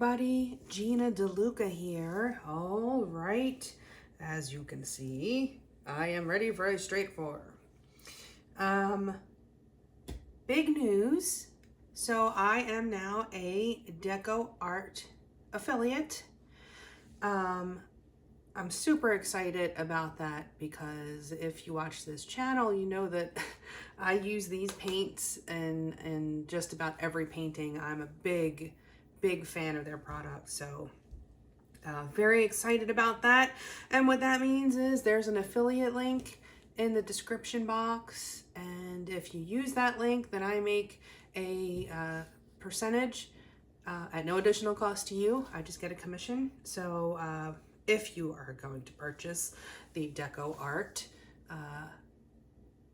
everybody, Gina DeLuca here. All right, as you can see, I am ready for a straight pour. Big news. So I am now a Decoart affiliate. I'm super excited about that because if you watch this channel, you know that I use these paints in just about every painting. I'm a big fan of their products, so very excited about that. And what that means is there's an affiliate link in the description box, and if you use that link, then I make a percentage at no additional cost to you. I just get a commission. So if you are going to purchase the Decoart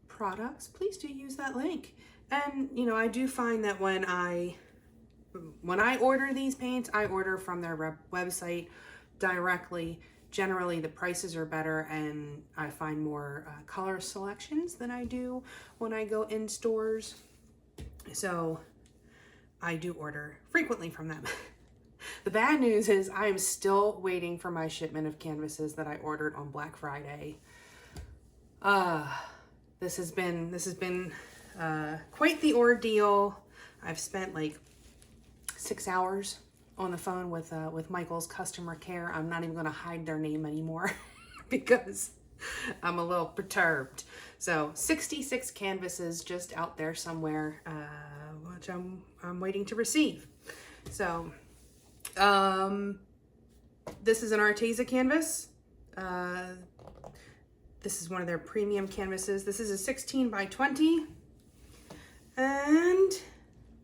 products, please do use that link. And you know, I do find that when I order these paints, I order from their website directly. Generally, the prices are better and I find more color selections than I do when I go in stores. So I do order frequently from them. The bad news is I am still waiting for my shipment of canvases that I ordered on Black Friday. This has been quite the ordeal. I've spent like 6 hours on the phone with Michael's customer care. I'm not even going to hide their name anymore because I'm a little perturbed. So 66 canvases just out there somewhere, which I'm waiting to receive. So this is an Arteza canvas. This is one of their premium canvases. This is a 16 by 20. And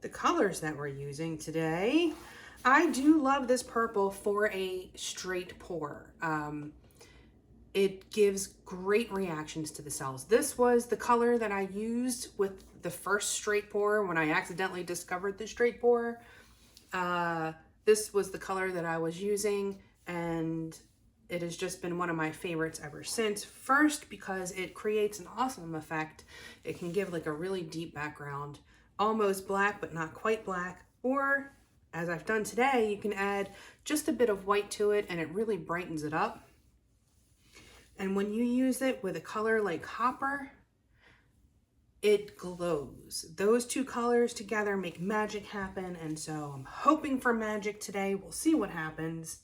the colors that we're using today, I do love this purple for a straight pour. It gives great reactions to the cells. This was the color that I used with the first straight pour when I accidentally discovered the straight pour. This was the color that I was using, and it has just been one of my favorites ever since. First, because it creates an awesome effect. It can give like a really deep background, almost black, but not quite black. Or, as I've done today, you can add just a bit of white to it and it really brightens it up. And when you use it with a color like copper, it glows. Those two colors together make magic happen. And so I'm hoping for magic today. We'll see what happens.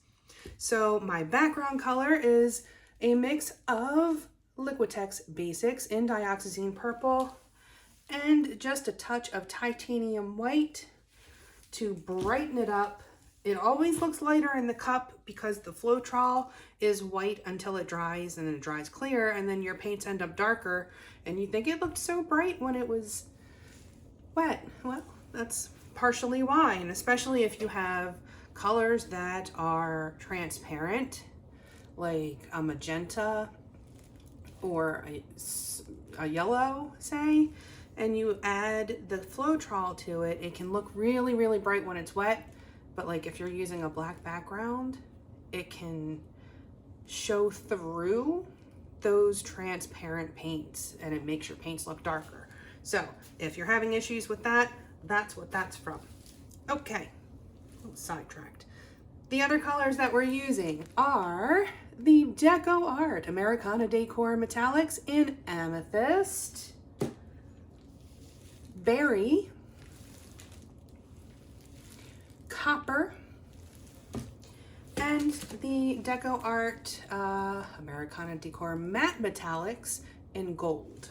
So my background color is a mix of Liquitex Basics in Dioxazine Purple and just a touch of titanium white to brighten it up. It always looks lighter in the cup because the Floetrol is white until it dries, and then it dries clear, and then your paints end up darker and you think it looked so bright when it was wet. Well, that's partially why, and especially if you have colors that are transparent, like a magenta or a yellow, say, and you add the Floetrol to it, it can look really, really bright when it's wet. But like if you're using a black background, it can show through those transparent paints and it makes your paints look darker. So if you're having issues with that, that's what that's from. Okay, a little sidetracked. The other colors that we're using are the Decoart Americana Decor Metallics in Amethyst, Berry, Copper, and the Decoart Americana Decor Matte Metallics in Gold.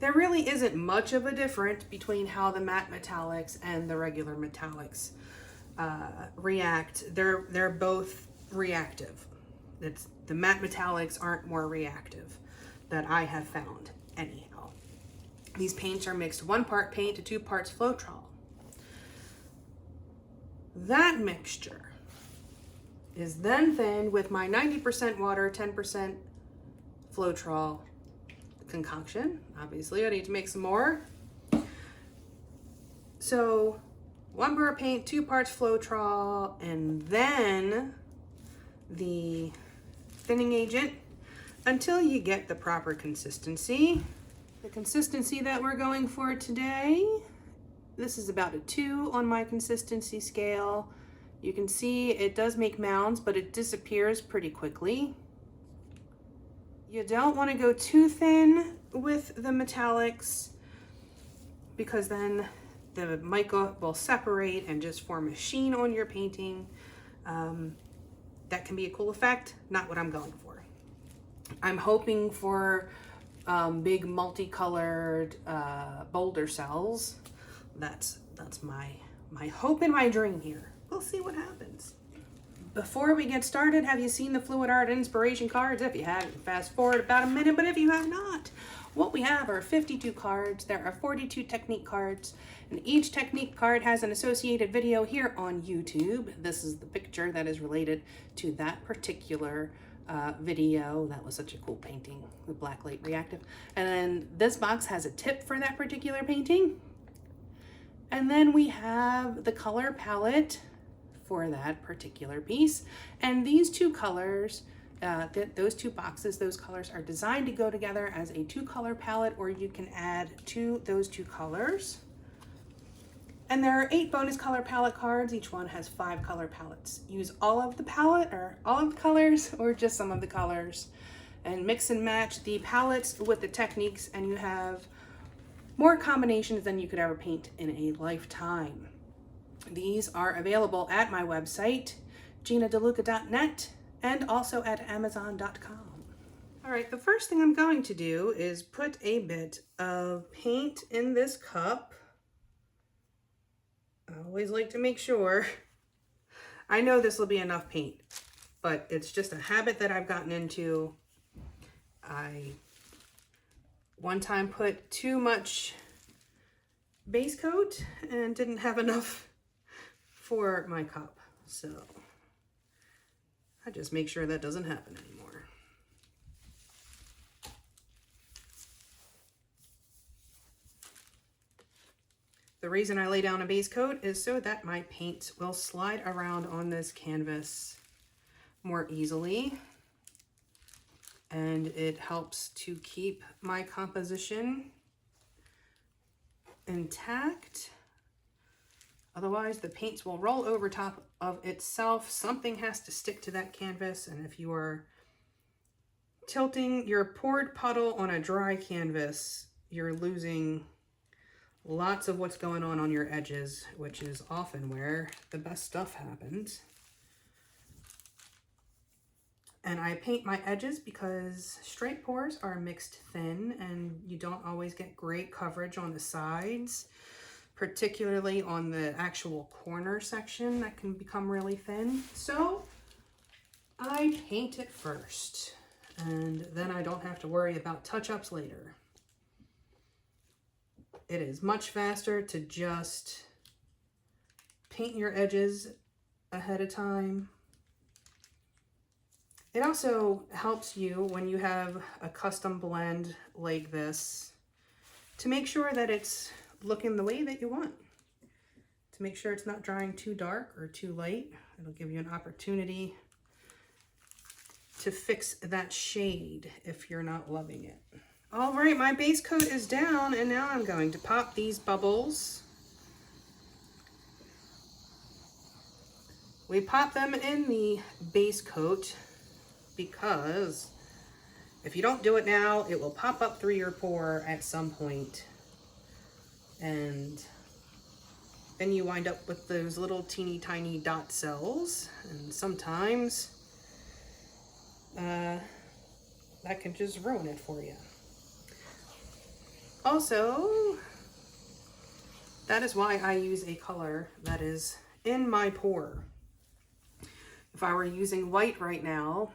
There really isn't much of a difference between how the matte metallics and the regular metallics react. They're both reactive. The matte metallics aren't more reactive that I have found anyhow. These paints are mixed 1 part paint to 2 parts Floetrol. That mixture is then thinned with my 90% water, 10% Floetrol concoction. Obviously, I need to make some more. So 1 part paint, 2 parts Floetrol, and then the thinning agent until you get the proper consistency. The consistency that we're going for today, this is about a 2 on my consistency scale. You can see it does make mounds, but it disappears pretty quickly. You don't want to go too thin with the metallics because then the mica will separate and just form a sheen on your painting. That can be a cool effect, not what I'm going for. I'm hoping for big multicolored Boulder cells. That's my hope and my dream here. We'll see what happens. Before we get started, have you seen the Fluid Art inspiration cards? If you haven't, fast forward about a minute, but if you have not, what we have are 52 cards. There are 42 technique cards, and each technique card has an associated video here on YouTube. This is the picture that is related to that particular video. That was such a cool painting, the black light reactive. And then this box has a tip for that particular painting. And then we have the color palette for that particular piece. And these two colors, those two boxes, those colors are designed to go together as a 2-color palette, or you can add to those 2 colors. And there are 8 bonus color palette cards. Each one has 5 color palettes. Use all of the palette or all of the colors or just some of the colors, and mix and match the palettes with the techniques, and you have more combinations than you could ever paint in a lifetime. These are available at my website, GinaDeLuca.net, and also at Amazon.com. All right, the first thing I'm going to do is put a bit of paint in this cup. I always like to make sure. I know this will be enough paint, but it's just a habit that I've gotten into. I one time put too much base coat and didn't have enough for my cup, so I just make sure that doesn't happen anymore. The reason I lay down a base coat is so that my paint will slide around on this canvas more easily, and it helps to keep my composition intact. Otherwise, the paints will roll over top of itself. Something has to stick to that canvas, and if you are tilting your poured puddle on a dry canvas, you're losing lots of what's going on your edges, which is often where the best stuff happens. And I paint my edges because straight pours are mixed thin, and you don't always get great coverage on the sides, particularly on the actual corner section that can become really thin. So I paint it first, and then I don't have to worry about touch-ups later. It is much faster to just paint your edges ahead of time. It also helps you when you have a custom blend like this to make sure that it's looking the way that you want. To make sure it's not drying too dark or too light. It'll give you an opportunity to fix that shade if you're not loving it. All right, my base coat is down, and now I'm going to pop these bubbles. We pop them in the base coat because if you don't do it now, it will pop up through your pour at some point, and then you wind up with those little teeny tiny dot cells, and sometimes that can just ruin it for you. Also, that is why I use a color that is in my pour. If I were using white right now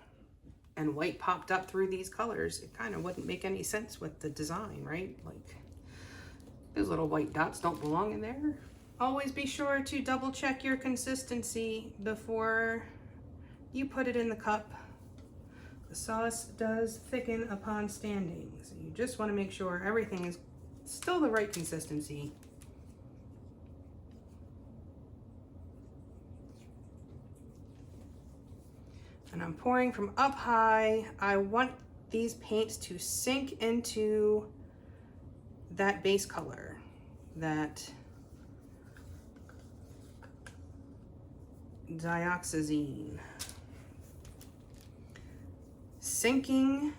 and white popped up through these colors, it kind of wouldn't make any sense with the design, right? Like, those little white dots don't belong in there. Always be sure to double check your consistency before you put it in the cup. The sauce does thicken upon standing, so you just want to make sure everything is still the right consistency. And I'm pouring from up high. I want these paints to sink into that base color, that Dioxazine. Sinking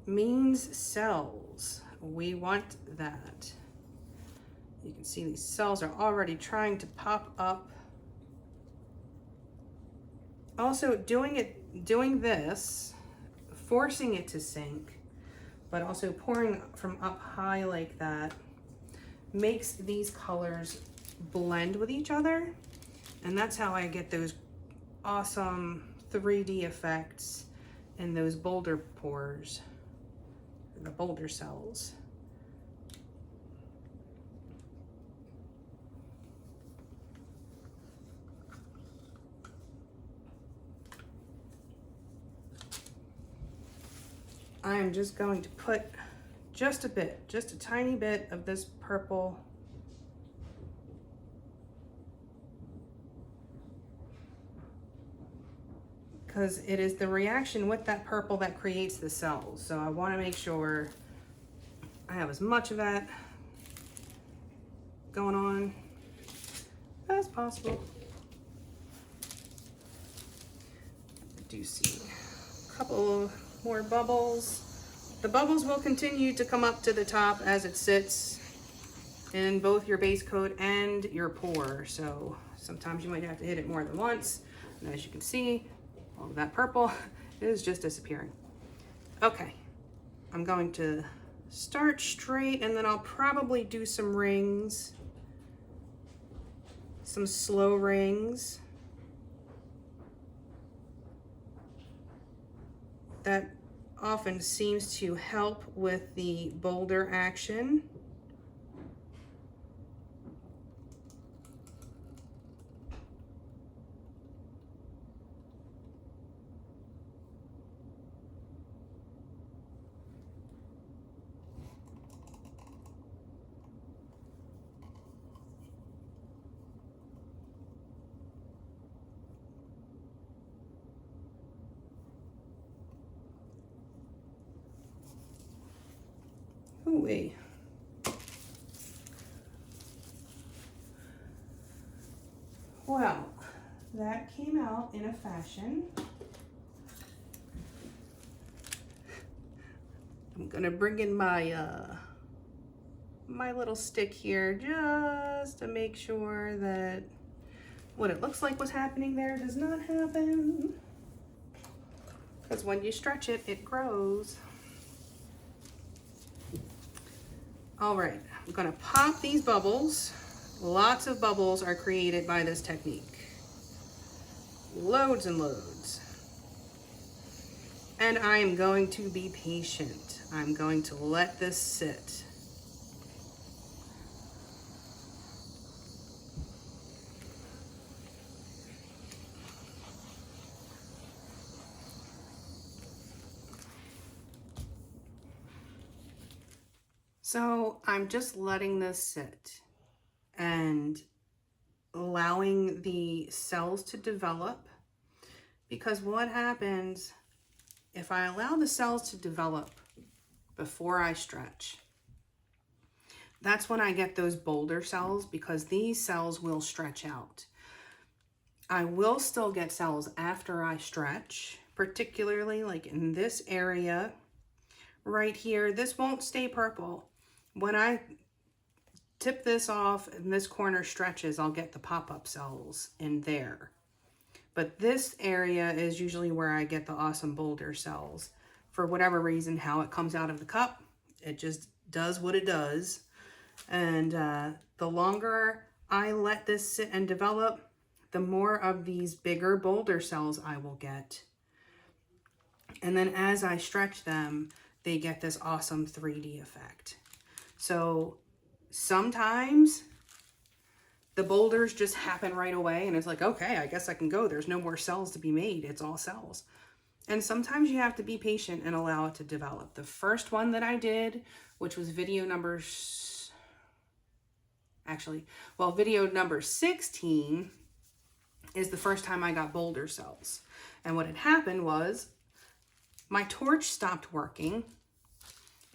means cells. We want that. You can see these cells are already trying to pop up. Also, doing this, forcing it to sink, but also pouring from up high like that, makes these colors blend with each other. And that's how I get those awesome 3D effects in those boulder pores, the boulder cells. I am just going to put just a bit, just a tiny bit of this purple because it is the reaction with that purple that creates the cells. So I want to make sure I have as much of that going on as possible. I do see a couple more bubbles. The bubbles will continue to come up to the top as it sits in both your base coat and your pour. So sometimes you might have to hit it more than once. And as you can see, all of that purple is just disappearing. Okay, I'm going to start straight and then I'll probably do some rings, some slow rings. That often seems to help with the boulder action. Ooh-wee. Well, that came out in a fashion. I'm gonna bring in my my little stick here just to make sure that what it looks like was happening there does not happen. Because when you stretch it, it grows. All right, I'm gonna pop these bubbles. Lots of bubbles are created by this technique. Loads and loads. And I am going to be patient. I'm going to let this sit. So I'm just letting this sit and allowing the cells to develop, because what happens if I allow the cells to develop before I stretch, that's when I get those boulder cells, because these cells will stretch out. I will still get cells after I stretch, particularly like in this area right here. This won't stay purple. When I tip this off and this corner stretches, I'll get the pop-up cells in there. But this area is usually where I get the awesome boulder cells. For whatever reason, how it comes out of the cup, it just does what it does. And the longer I let this sit and develop, the more of these bigger boulder cells I will get. And then as I stretch them, they get this awesome 3D effect. So sometimes the boulders just happen right away and it's like, okay, I guess I can go. There's no more cells to be made. It's all cells. And sometimes you have to be patient and allow it to develop. The first one that I did, which was video number 16, is the first time I got boulder cells. And what had happened was my torch stopped working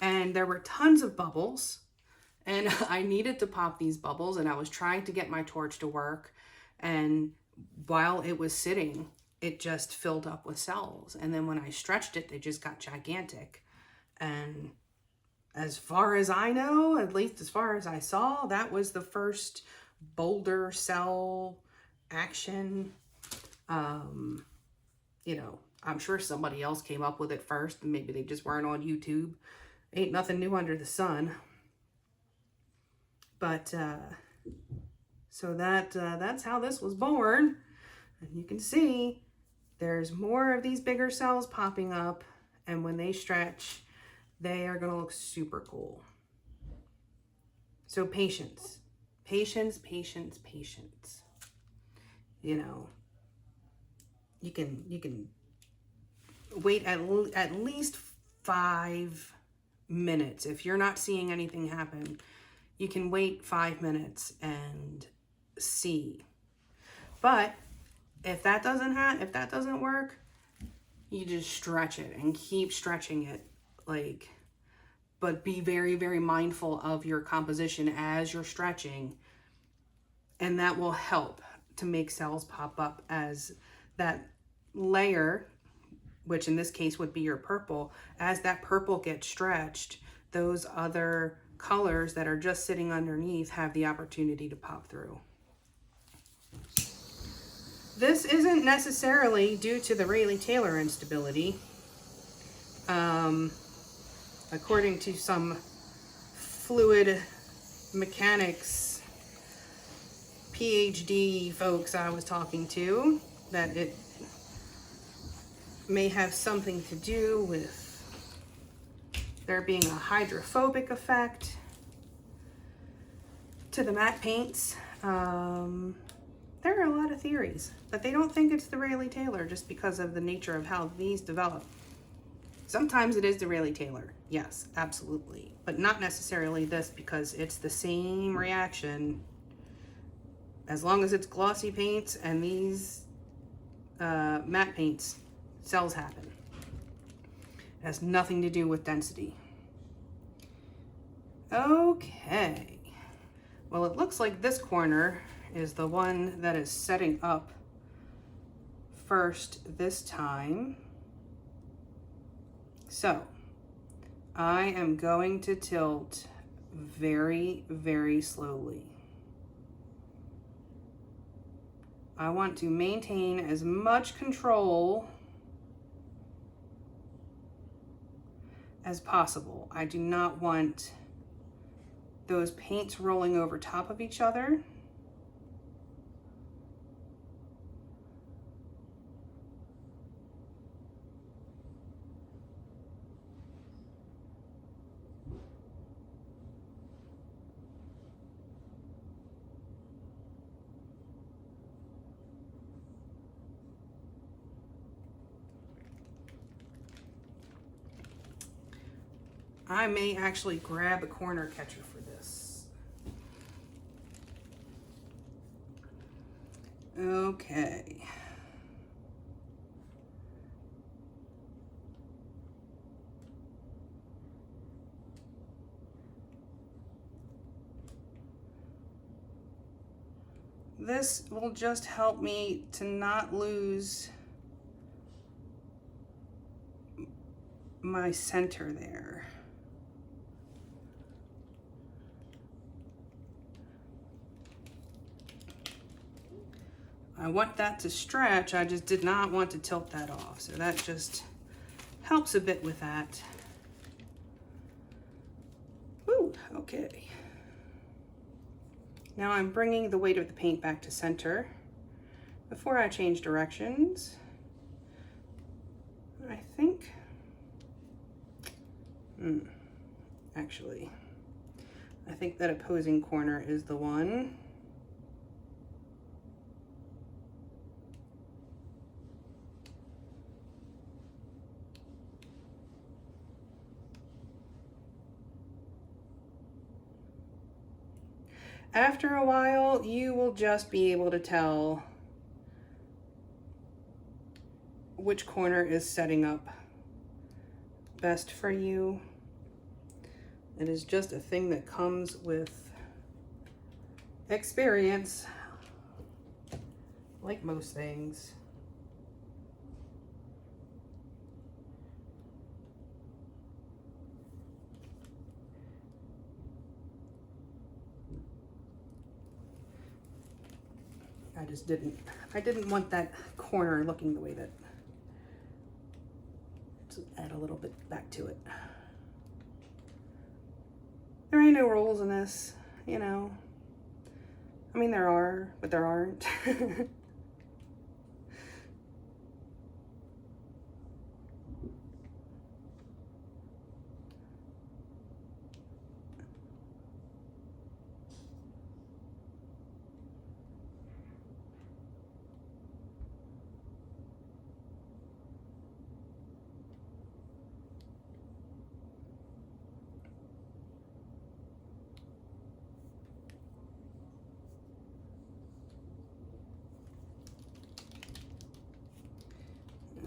and there were tons of bubbles and I needed to pop these bubbles and I was trying to get my torch to work. And while it was sitting, it just filled up with cells. And then when I stretched it, they just got gigantic. And as far as I know, at least as far as I saw, that was the first Boulder cell action. You know, I'm sure somebody else came up with it first, and maybe they just weren't on YouTube. Ain't nothing new under the sun. But so that's how this was born. And you can see there's more of these bigger cells popping up, and when they stretch, they are going to look super cool. So patience, patience, patience, patience. You know, you can wait at least 5 minutes. If you're not seeing anything happen, you can wait 5 minutes and see. But if that doesn't work, you just stretch it and keep stretching it, like, but be very, very mindful of your composition as you're stretching, and that will help to make cells pop up as that layer, which in this case would be your purple, as that purple gets stretched, those other colors that are just sitting underneath have the opportunity to pop through. This isn't necessarily due to the Rayleigh Taylor instability. According to some fluid mechanics PhD folks I was talking to, that it may have something to do with there being a hydrophobic effect to the matte paints. There are a lot of theories, but they don't think it's the Rayleigh Taylor just because of the nature of how these develop. Sometimes it is the Rayleigh Taylor, yes, absolutely, but not necessarily this, because it's the same reaction. As long as it's glossy paints and these matte paints, cells happen. It has nothing to do with density. Okay, well, it looks like this corner is the one that is setting up first this time. So I am going to tilt very, very slowly. I want to maintain as much control as possible. I do not want those paints rolling over top of each other. I may actually grab a corner catcher for this. Okay. This will just help me to not lose my center there. I want that to stretch, I just did not want to tilt that off, so that just helps a bit with that. Woo, okay. Now I'm bringing the weight of the paint back to center before I change directions. I think, actually, I think that opposing corner is the one. After a while, you will just be able to tell which corner is setting up best for you. It is just a thing that comes with experience. like most things. I didn't want that corner looking the way that, to add a little bit back to it. There ain't no rules in this, you know. I mean, there are, but there aren't.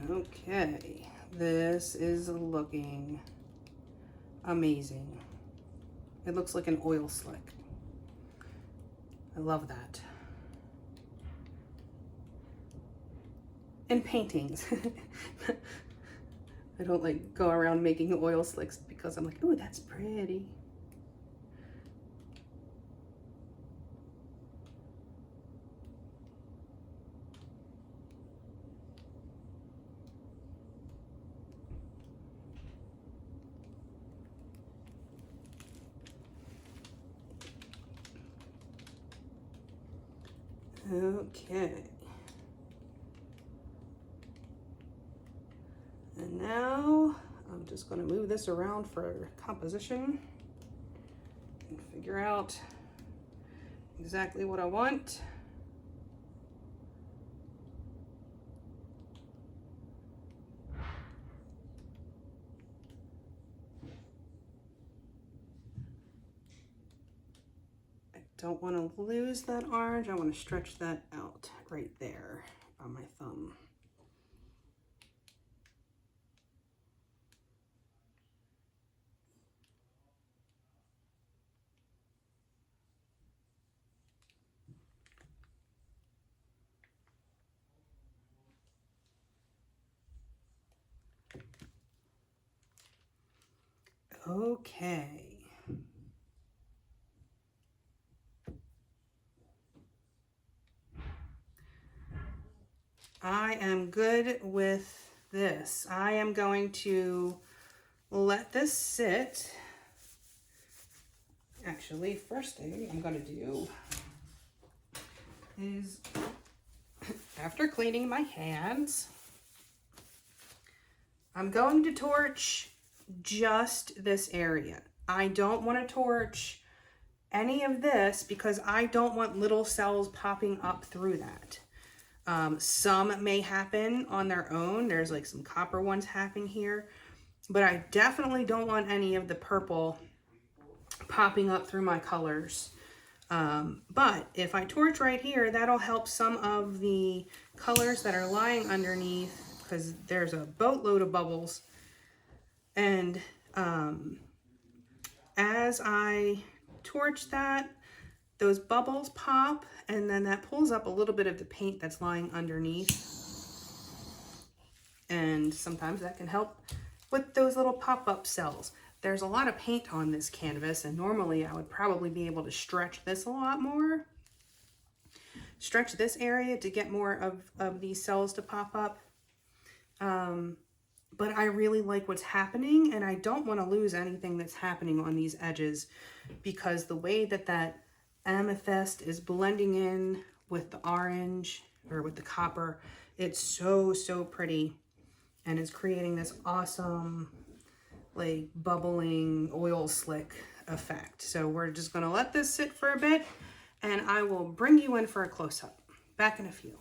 Okay, this is looking amazing. It looks like an oil slick. I love that. And paintings. I don't like go around making oil slicks because I'm like, ooh, that's pretty. Okay. And now I'm just going to move this around for composition and figure out exactly what I want. Don't want to lose that orange. I want to stretch that out right there on my thumb. Okay. I am good with this. I am going to let this sit. Actually, first thing I'm going to do is, after cleaning my hands, I'm going to torch just this area. I don't want to torch any of this because I don't want little cells popping up through that. Some may happen on their own. There's like some copper ones happening here, but I definitely don't want any of the purple popping up through my colors. But if I torch right here, that'll help some of the colors that are lying underneath, because there's a boatload of bubbles. And as I torch that, those bubbles pop, and then that pulls up a little bit of the paint that's lying underneath. And sometimes that can help with those little pop-up cells. There's a lot of paint on this canvas, and normally I would probably be able to stretch this a lot more. Stretch this area to get more of these cells to pop up. But I really like what's happening, and I don't want to lose anything that's happening on these edges, because the way that that amethyst is blending in with the orange, or with the copper, it's so, so pretty, and it's creating this awesome, like, bubbling oil slick effect. So we're just going to let this sit for a bit, and I will bring you in for a close-up. Back in a few.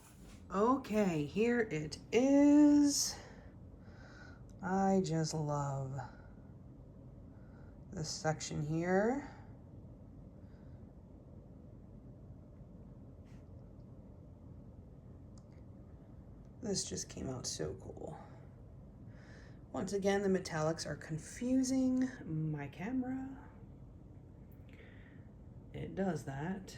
Okay, here it is. I just love this section here. This just came out so cool. Once again, the metallics are confusing my camera. It does that.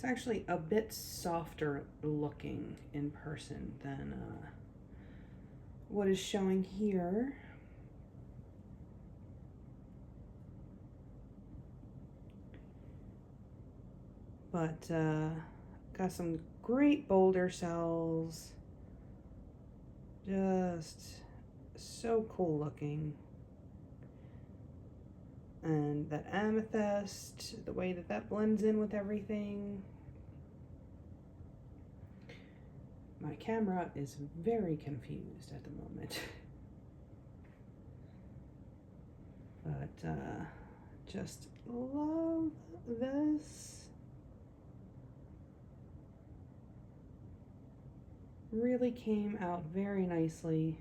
It's actually a bit softer looking in person than what is showing here. But got some great Boulder cells. Just so cool looking. And that amethyst, the way that that blends in with everything. My camera is very confused at the moment. But just love this. Really came out very nicely.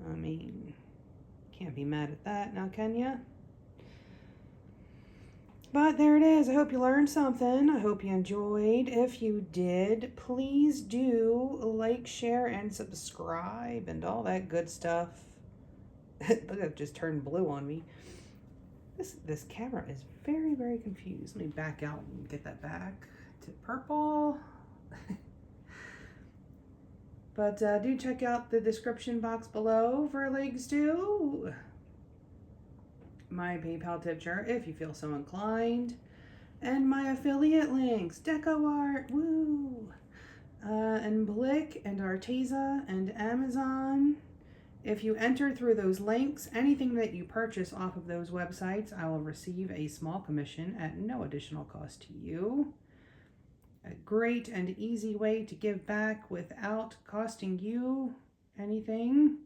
I mean, can't be mad at that now, can ya? But there it is. I hope you learned something. I hope you enjoyed. If you did, please do like, share, and subscribe and all that good stuff. Look, it just turned blue on me. This camera is very, very confused. Let me back out and get that back to purple. But do check out the description box below for links to my PayPal tip jar if you feel so inclined, and my affiliate links, Decoart, woo, and Blick and Arteza and Amazon. If you enter through those links, anything that you purchase off of those websites, I will receive a small commission at no additional cost to you. A great and easy way to give back without costing you anything.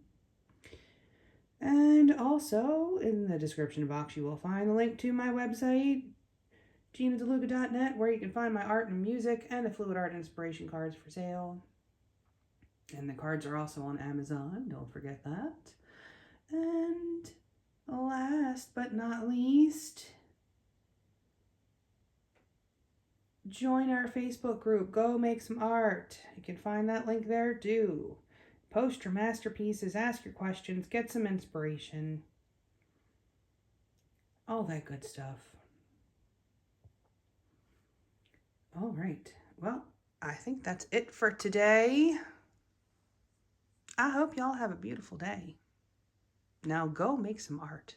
And also, in the description box, you will find the link to my website, GinaDeLuca.net, where you can find my art and music and the fluid art inspiration cards for sale. And the cards are also on Amazon, don't forget that. And last but not least, join our Facebook group, Go Make Some Art. You can find that link there too. Post your masterpieces, ask your questions, get some inspiration. All that good stuff. All right. Well, I think that's it for today. I hope y'all have a beautiful day. Now go make some art.